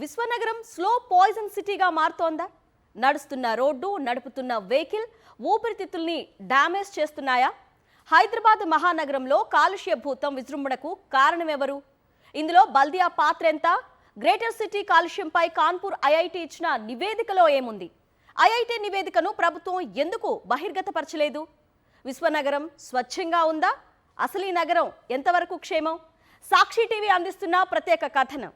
విశ్వనగరం slow poison సిటీగా మారుతోందా? నడుస్తున్న road, నడుపుతున్న వెహికల్ ఊపిరితిత్తుల్ని డ్యామేజ్ చేస్తున్నాయా? హైదరాబాద్ మహానగరంలో కాలుష్య భూతం విజృంభణకు కారణమెవరు? ఇందులో బల్దియా పాత్ర ఎంత? గ్రేటర్ సిటీ కాలుష్యంపై కాన్పూర్ ఐఐటి ఇచ్చిన నివేదికలో ఏముంది? ఐఐటి నివేదికను ప్రభుత్వం ఎందుకు బహిర్గతపరచలేదు? విశ్వనగరం స్వచ్ఛంగా ఉందా? అసలు ఈ నగరం ఎంతవరకు క్షేమం? సాక్షి టీవీ అందిస్తున్న ప్రత్యేక కథనం.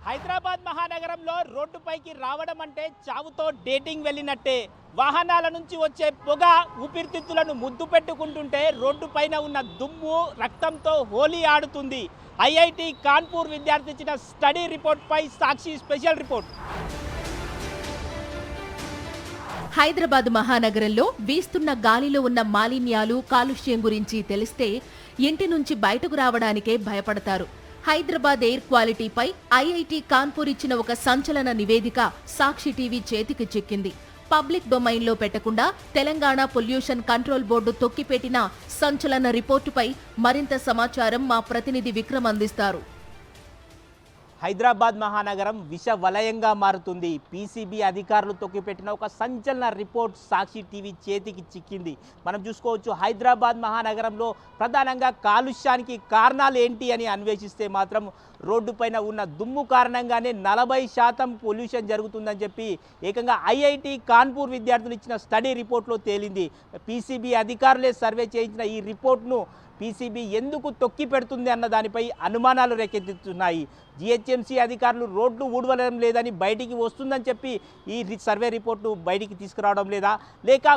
హైదరాబాద్ మహానగరంలో రోడ్డుపైకి రావడం అంటే చావుతో డేటింగ్ వెళ్ళినట్టే. వాహనాల నుంచి వచ్చే పొగ ఊపిరితిత్తులను ముద్దు పెట్టుకుంటుంటే రోడ్డు పైన ఉన్న దుమ్ము రక్తంతో హోలీ ఆడుతుంది. ఐఐటి కాన్పూర్ విద్యార్థి ఇచ్చిన స్టడీ రిపోర్ట్పై సాక్షి స్పెషల్ రిపోర్ట్. హైదరాబాద్ మహానగరంలో వీస్తున్న గాలిలో ఉన్న మాలిన్యాలు, కాలుష్యం గురించి తెలిస్తే ఇంటి నుంచి బయటకు రావడానికే భయపడతారు. హైదరాబాద్ ఎయిర్ క్వాలిటీపై ఐఐటి కాన్పూర్ ఇచ్చిన ఒక సంచలన నివేదిక సాక్షి టీవీ చేతికి చిక్కింది. పబ్లిక్ డొమైన్లో పెట్టకుండా తెలంగాణ పొల్యూషన్ కంట్రోల్ బోర్డు తొక్కిపెట్టిన సంచలన రిపోర్టుపై మరింత సమాచారం మా ప్రతినిధి విక్రమ్ అందిస్తారు. హైదరాబాద్ మహానగరం విష వలయంగా మారుతుంది. పీసీబీ అధికారులు తొక్కిపెట్టిన ఒక సంచలన రిపోర్ట్ సాక్షి టీవీ చేతికి చిక్కింది. మనం చూసుకోవచ్చు, హైదరాబాద్ మహానగరంలో ప్రధానంగా కాలుష్యానికి కారణాలు ఏంటి అని అన్వేషిస్తే మాత్రం రోడ్డుపైన ఉన్న దుమ్ము కారణంగానే 40% పొల్యూషన్ జరుగుతుందని చెప్పి ఏకంగా ఐఐటి కాన్పూర్ విద్యార్థులు ఇచ్చిన స్టడీ రిపోర్ట్లో తేలింది. పీసీబీ అధికారులే సర్వే చేయించిన ఈ రిపోర్ట్ను పీసీబీ ఎందుకు తొక్కి పెడుతుంది అన్న దానిపై అనుమానాలు రేకెత్తుతున్నాయి. జిహెచ్ఎంసీ అధికారులు రోడ్లు ఊడవడం లేదని బయటికి వస్తుందని చెప్పి ఈ సర్వే రిపోర్టు బయటికి తీసుకురావడం లేదా, లేక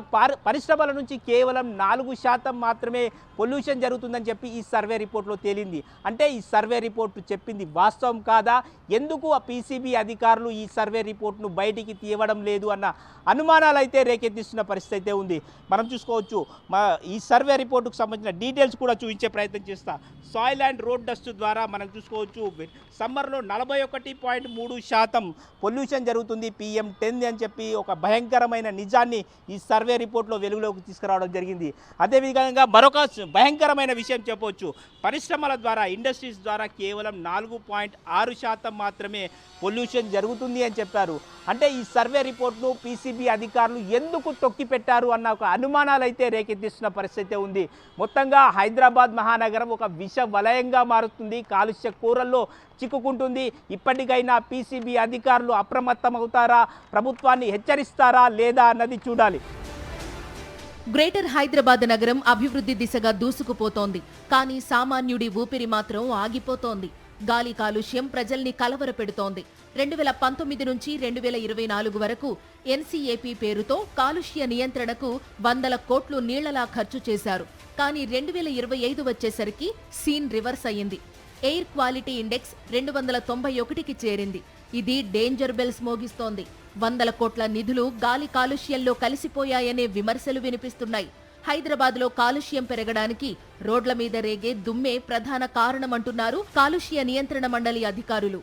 పరిశ్రమల నుంచి కేవలం 4% మాత్రమే పొల్యూషన్ జరుగుతుందని చెప్పి ఈ సర్వే రిపోర్ట్లో తేలింది. అంటే ఈ సర్వే రిపోర్టు చెప్పింది వాస్తవం కాదా? ఎందుకు ఆ పీసీబీ అధికారులు ఈ సర్వే రిపోర్ట్ను బయటికి తీయడం లేదు అన్న అనుమానాలు అయితే రేకెత్తిస్తున్న పరిస్థితి అయితే ఉంది. మనం చూసుకోవచ్చు, ఈ సర్వే రిపోర్టుకు సంబంధించిన డీటెయిల్స్ కూడా చూపించే ప్రయత్నం చేస్తా. సాయిల్ అండ్ రోడ్ డస్ట్ ద్వారా మనం చూసుకోవచ్చు, సమ్మర్లో 41.3% పొల్యూషన్ జరుగుతుంది PM10 అని చెప్పి ఒక భయంకరమైన నిజాన్ని ఈ సర్వే రిపోర్ట్లో వెలుగులోకి తీసుకురావడం జరిగింది. అదేవిధంగా మరొక భయంకరమైన విషయం చెప్పవచ్చు, పరిశ్రమల ద్వారా, ఇండస్ట్రీస్ ద్వారా కేవలం 4.6% మాత్రమే పొల్యూషన్ జరుగుతుంది అని చెప్పారు. అంటే ఈ సర్వే రిపోర్ట్ను పీసీబీ అధికారులు ఎందుకు తొక్కిపెట్టారు అన్న ఒక అనుమానాలు అయితే రేకెత్తిస్తున్న పరిస్థితి ఉంది. మొత్తంగా హైదరాబాద్ మహానగరం ఒక విష వలయంగా మారుతుంది, కాలుష్య కూరల్లో చిక్కుకుంటుంది. ఇప్పటికైనా పీసీబీ అధికారులు అప్రమత్తమవుతారా, ప్రభుత్వాన్ని హెచ్చరిస్తారా లేదా అన్నది చూడాలి. గ్రేటర్ హైదరాబాద్ నగరం అభివృద్ధి దిశగా దూసుకుపోతోంది. కానీ సామాన్యుడి ఊపిరి మాత్రం ఆగిపోతోంది. గాలి కాలుష్యం ప్రజల్ని కలవరపెడుతోంది. 2019 నుంచి 2024 వరకు ఎన్సీఏపీ పేరుతో కాలుష్య నియంత్రణకు 100 కోట్లు నీళ్లలా ఖర్చు చేశారు. కానీ 2025 వచ్చేసరికి సీన్ రివర్స్ అయ్యింది. ఎయిర్ క్వాలిటీ ఇండెక్స్ 291కి చేరింది. ఇది డేంజర్ బెల్స్ మోగిస్తోంది. 100 కోట్ల నిధులు గాలి కాలుష్యంలో కలిసిపోయాయనే విమర్శలు వినిపిస్తున్నాయి. హైదరాబాద్లో కాలుష్యం పెరగడానికి రోడ్ల మీద రేగే దుమ్మే ప్రధాన కారణమంటున్నారు కాలుష్య నియంత్రణ మండలి అధికారులు.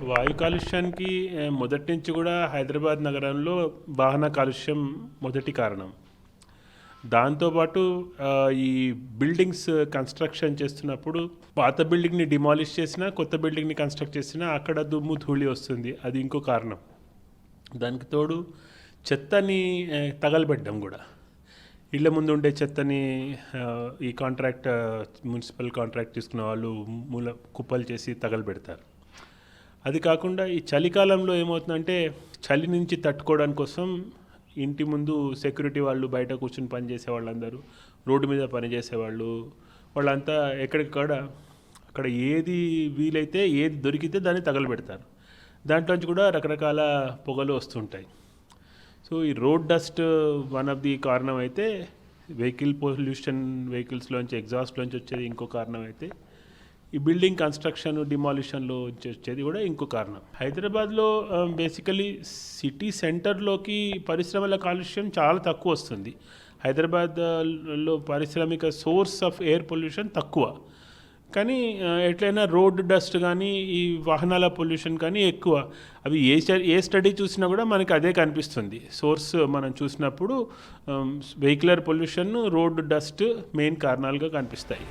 వాయు కాలుష్యానికి మొదటి నుంచి కూడా హైదరాబాద్ నగరంలో వాహన కాలుష్యం మొదటి కారణం. దాంతోపాటు ఈ బిల్డింగ్స్ కన్స్ట్రక్షన్ చేస్తున్నప్పుడు పాత బిల్డింగ్ని డిమాలిష్ చేసినా, కొత్త బిల్డింగ్ని కన్స్ట్రక్ట్ చేసినా అక్కడ దుమ్ము ధూళి వస్తుంది. అది ఇంకో కారణం. దానికి తోడు చెత్తని తగలబెట్టడం కూడా, ఇళ్ల ముందు ఉండే చెత్తని ఈ మున్సిపల్ కాంట్రాక్ట్ తీసుకున్న వాళ్ళు కుప్పలు చేసి తగలబెడతారు. అది కాకుండా ఈ చలికాలంలో ఏమవుతుందంటే, చలి నుంచి తట్టుకోవడానికి కోసం ఇంటి ముందు సెక్యూరిటీ వాళ్ళు, బయట కూర్చొని పనిచేసే వాళ్ళందరూ, రోడ్డు మీద పనిచేసేవాళ్ళు, వాళ్ళంతా ఎక్కడికక్కడ అక్కడ ఏది వీలైతే, ఏది దొరికితే దాన్ని తగలబెడతారు. దాంట్లోంచి కూడా రకరకాల పొగలు వస్తుంటాయి. సో ఈ road dust one of the కారణం అయితే, వెహికల్ పొల్యూషన్, వెహికల్స్లోంచి ఎగ్జాస్ట్లోంచి వచ్చేది ఇంకో కారణం అయితే, ఈ బిల్డింగ్ కన్స్ట్రక్షన్ డిమాలిషన్లో వచ్చేది కూడా ఇంకో కారణం. హైదరాబాద్లో బేసికలీ సిటీ సెంటర్లోకి పరిశ్రమల కాలుష్యం చాలా తక్కువ వస్తుంది. హైదరాబాద్లో పారిశ్రామిక సోర్స్ ఆఫ్ ఎయిర్ పొల్యూషన్ తక్కువ. కానీ ఎట్లయినా రోడ్ డస్ట్ కానీ ఈ వాహనాల పొల్యూషన్ కానీ ఎక్కువ. అవి ఏ స్టడీ చూసినా కూడా మనకి అదే కనిపిస్తుంది. సోర్స్ మనం చూసినప్పుడు vehicular pollution, road dust main కారణాలుగా కనిపిస్తాయి.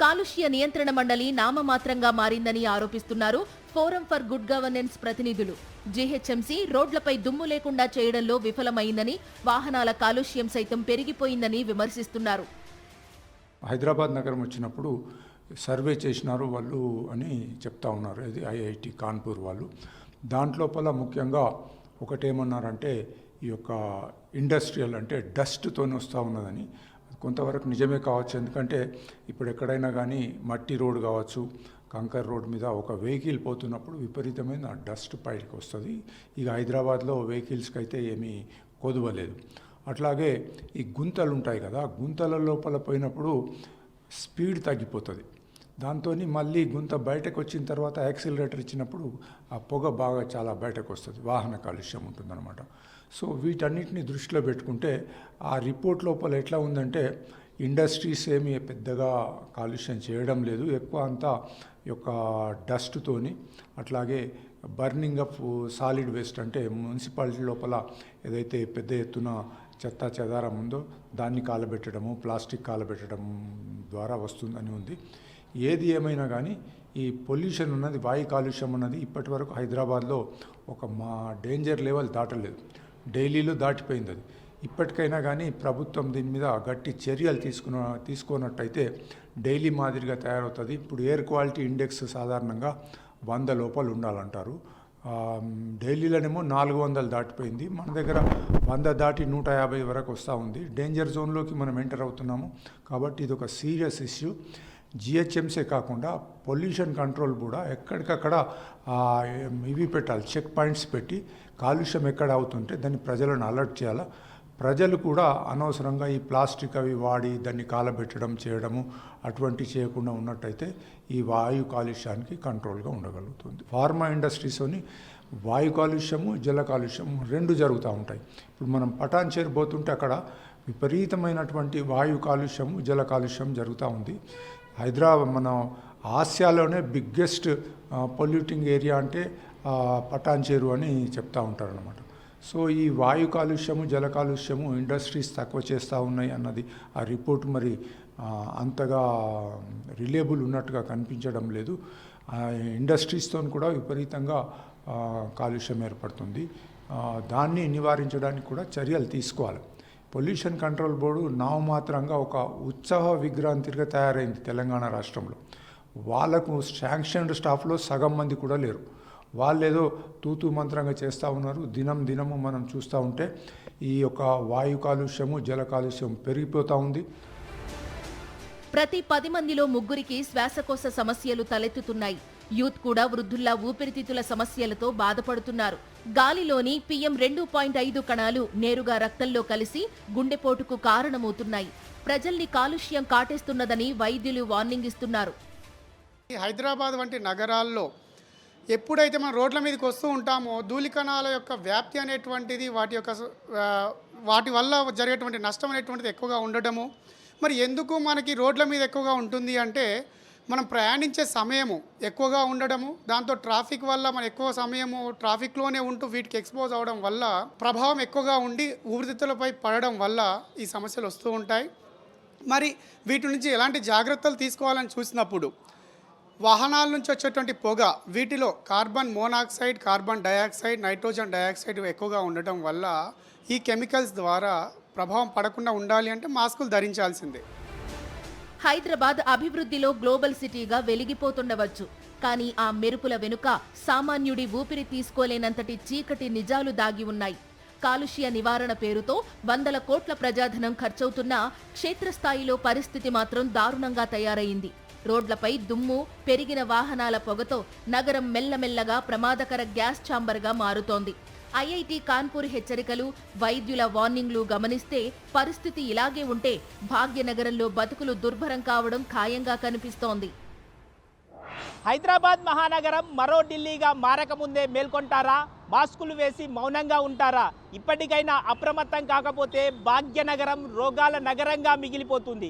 కాలుష్య నియంత్రణ మండలి నామమాత్రంగా మారిందని ఆరోపిస్తున్నారు ఫోరం ఫర్ గుడ్ గవర్నెన్స్ ప్రతినిధులు. జీహెచ్ఎంసీ రోడ్లపై దుమ్ము లేకుండా చేయడంలో విఫలమైందని, వాహనాల కాలుష్యం సైతం పెరిగిపోయిందని విమర్శిస్తున్నారు. హైదరాబాద్ నగరం వచ్చినప్పుడు సర్వే చేసినారు వాళ్ళు అని చెప్తా ఉన్నారు, ఇది ఐఐటి కాన్పూర్ వాళ్ళు. దాంట్లోపల ముఖ్యంగా ఒకటేమన్నారంటే ఈ యొక్క ఇండస్ట్రియల్ అంటే డస్ట్తో వస్తూ ఉన్నదని. కొంతవరకు నిజమే కావచ్చు, ఎందుకంటే ఇప్పుడు ఎక్కడైనా కానీ మట్టి రోడ్ కావచ్చు, కంకర్ రోడ్ మీద ఒక వెహికల్ పోతున్నప్పుడు విపరీతమైన డస్ట్ పైకి వస్తుంది. ఇక హైదరాబాద్లో వెహికల్స్కి అయితే ఏమీ కొదవలేదు. అట్లాగే ఈ గుంతలు ఉంటాయి కదా, గుంతల లోపల పోయినప్పుడు స్పీడ్ తగ్గిపోతుంది. దాంతో మళ్ళీ గుంత బయటకు వచ్చిన తర్వాత యాక్సిలరేటర్ ఇచ్చినప్పుడు ఆ పొగ బాగా చాలా బయటకు వస్తుంది, వాహన కాలుష్యం ఉంటుందన్నమాట. సో వీటన్నిటిని దృష్టిలో పెట్టుకుంటే ఆ రిపోర్ట్ లోపల ఎట్లా ఉందంటే ఇండస్ట్రీస్ ఏమీ పెద్దగా కాలుష్యం చేయడం లేదు, ఎక్కువ అంతా యొక్క డస్ట్తోని, అట్లాగే బర్నింగ్ ఆఫ్ సాలిడ్ వేస్ట్ అంటే మున్సిపాలిటీ లోపల ఏదైతే పెద్ద ఎత్తున చెత్త చెదారం ఉందో దాన్ని కాలబెట్టడము, ప్లాస్టిక్ కాలబెట్టడం ద్వారా వస్తుందని ఉంది. ఏది ఏమైనా కానీ ఈ పొల్యూషన్ ఉన్నది, వాయు కాలుష్యం ఉన్నది ఇప్పటి వరకు హైదరాబాద్లో ఒక డేంజర్ లెవెల్ దాటలేదు, ఢిల్లీలో దాటిపోయింది అది. ఇప్పటికైనా కానీ ప్రభుత్వం దీని మీద గట్టి చర్యలు తీసుకున్నట్టయితే ఢిల్లీ మాదిరిగా తయారవుతుంది. ఇప్పుడు ఎయిర్ క్వాలిటీ ఇండెక్స్ సాధారణంగా 100 లోపల ఉండాలంటారు. ఢిల్లీలోనేమో 400 దాటిపోయింది, మన దగ్గర 100 దాటి 150 వరకు వస్తూ ఉంది. డేంజర్ జోన్లోకి మనం ఎంటర్ అవుతున్నాము. కాబట్టి ఇది ఒక సీరియస్ ఇష్యూ. జిహెచ్ఎంసీ కాకుండా పొల్యూషన్ కంట్రోల్ కూడా ఎక్కడికక్కడ ఇవి పెట్టాలి, చెక్ పాయింట్స్ పెట్టి కాలుష్యం ఎక్కడ అవుతుంటే దాన్ని ప్రజలను అలర్ట్ చేయాలి. ప్రజలు కూడా అనవసరంగా ఈ ప్లాస్టిక్ అవి వాడి దాన్ని కాలబెట్టడం చేయడము అటువంటి చేయకుండా ఉన్నట్టయితే ఈ వాయు కాలుష్యానికి కంట్రోల్గా ఉండగలుగుతుంది. ఫార్మా ఇండస్ట్రీస్ని వాయు కాలుష్యము, జల కాలుష్యము 2 జరుగుతూ ఉంటాయి. ఇప్పుడు మనం పటాన్చేరు పోతుంటే అక్కడ విపరీతమైనటువంటి వాయు కాలుష్యము, జల కాలుష్యం జరుగుతూ ఉంది. మన ఆసియాలోనే బిగ్గెస్ట్ పొల్యూటింగ్ ఏరియా అంటే పటాన్చేరు అని చెప్తూ ఉంటారన్నమాట. సో ఈ వాయు కాలుష్యము, జల కాలుష్యము ఇండస్ట్రీస్ తక్కువ చేస్తూ ఉన్నాయి అన్నది ఆ రిపోర్ట్ మరి అంతగా రిలేబుల్ ఉన్నట్టుగా కనిపించడం లేదు. ఇండస్ట్రీస్తో కూడా విపరీతంగా కాలుష్యం ఏర్పడుతుంది. దాన్ని నివారించడానికి కూడా చర్యలు తీసుకోవాలి. పొల్యూషన్ కంట్రోల్ బోర్డు నామమాత్రంగా ఒక ఉత్సాహ విగ్రహాంతిగా తయారైంది తెలంగాణ రాష్ట్రంలో. వాళ్ళకు శాంక్షన్డ్ స్టాఫ్లో సగం మంది కూడా లేరు. వాళ్ళు ఏదో తూతూ మంత్రంగా చేస్తూ ఉన్నారు. దినము మనం చూస్తూ ఉంటే ఈ యొక్క వాయు కాలుష్యము, జల కాలుష్యం పెరిగిపోతూ ఉంది. ప్రతి 10 మందిలో 3కి శ్వాసకోశ సమస్యలు తలెత్తుతున్నాయి. యూత్ కూడా వృద్ధుల్లా ఊపిరితిత్తుల సమస్యలతో బాధపడుతున్నారు. గాలిలోని PM 2.5 కణాలు నేరుగా రక్తంలో కలిసి గుండెపోటుకు కారణమవుతున్నాయి. ప్రజల్ని కాలుష్యం కాటేస్తున్నదని వైద్యులు వార్నింగ్ ఇస్తున్నారు. హైదరాబాద్ వంటి నగరాల్లో ఎప్పుడైతే మనం రోడ్ల మీదకి వస్తూ ఉంటామో ధూళికణాల యొక్క వ్యాప్తి అనేటువంటిది వాటి వల్ల జరిగేటువంటి నష్టం అనేటువంటిది ఎక్కువగా ఉండడము. మరి ఎందుకు మనకి రోడ్ల మీద ఎక్కువగా ఉంటుంది అంటే మనం ప్రయాణించే సమయము ఎక్కువగా ఉండడము, దాంతో ట్రాఫిక్ వల్ల మనం ఎక్కువ సమయము ట్రాఫిక్లోనే ఉంటూ వీటికి ఎక్స్పోజ్ అవడం వల్ల ప్రభావం ఎక్కువగా ఉండి ఊపిరితిత్తులపై పడడం వల్ల ఈ సమస్యలు వస్తూ ఉంటాయి. మరి వీటి నుంచి ఎలాంటి జాగ్రత్తలు తీసుకోవాలని చూసినప్పుడు వాహనాల నుంచి వచ్చేటువంటి పొగ, వీటిలో carbon monoxide, carbon dioxide, nitrogen dioxide ఎక్కువగా ఉండటం వల్ల ఈ కెమికల్స్ ద్వారా ప్రభావం పడకుండా ఉండాలి అంటే మాస్కులు ధరించాల్సిందే. హైదరాబాద్ అభివృద్ధిలో గ్లోబల్ సిటీగా వెలిగిపోతుండవచ్చు. కానీ ఆ మెరుపుల వెనుక సామాన్యుడి ఊపిరి తీసుకోలేనంతటి చీకటి నిజాలు దాగి ఉన్నాయి. కాలుష్య నివారణ పేరుతో 100 కోట్ల ప్రజాధనం ఖర్చవుతున్నా క్షేత్రస్థాయిలో పరిస్థితి మాత్రం దారుణంగా తయారైంది. రోడ్లపై దుమ్ము, పెరిగిన వాహనాల పొగతో నగరం మెల్లమెల్లగా ప్రమాదకర గ్యాస్ ఛాంబర్గా మారుతోంది. ఐఐటి కాన్పూర్ హెచ్చరికలు, వైద్యుల వార్నింగ్లు గమనిస్తే పరిస్థితి ఇలాగే ఉంటే భాగ్యనగరంలో బతుకులు దుర్భరం కావడం ఖాయంగా కనిపిస్తోంది. హైదరాబాద్ మహానగరం మరో ఢిల్లీగా మారకముందే మేల్కొంటారా? మాస్కులు వేసి మౌనంగా ఉంటారా? ఇప్పటికైనా అప్రమత్తం కాకపోతే భాగ్యనగరం రోగాల నగరంగా మిగిలిపోతుంది.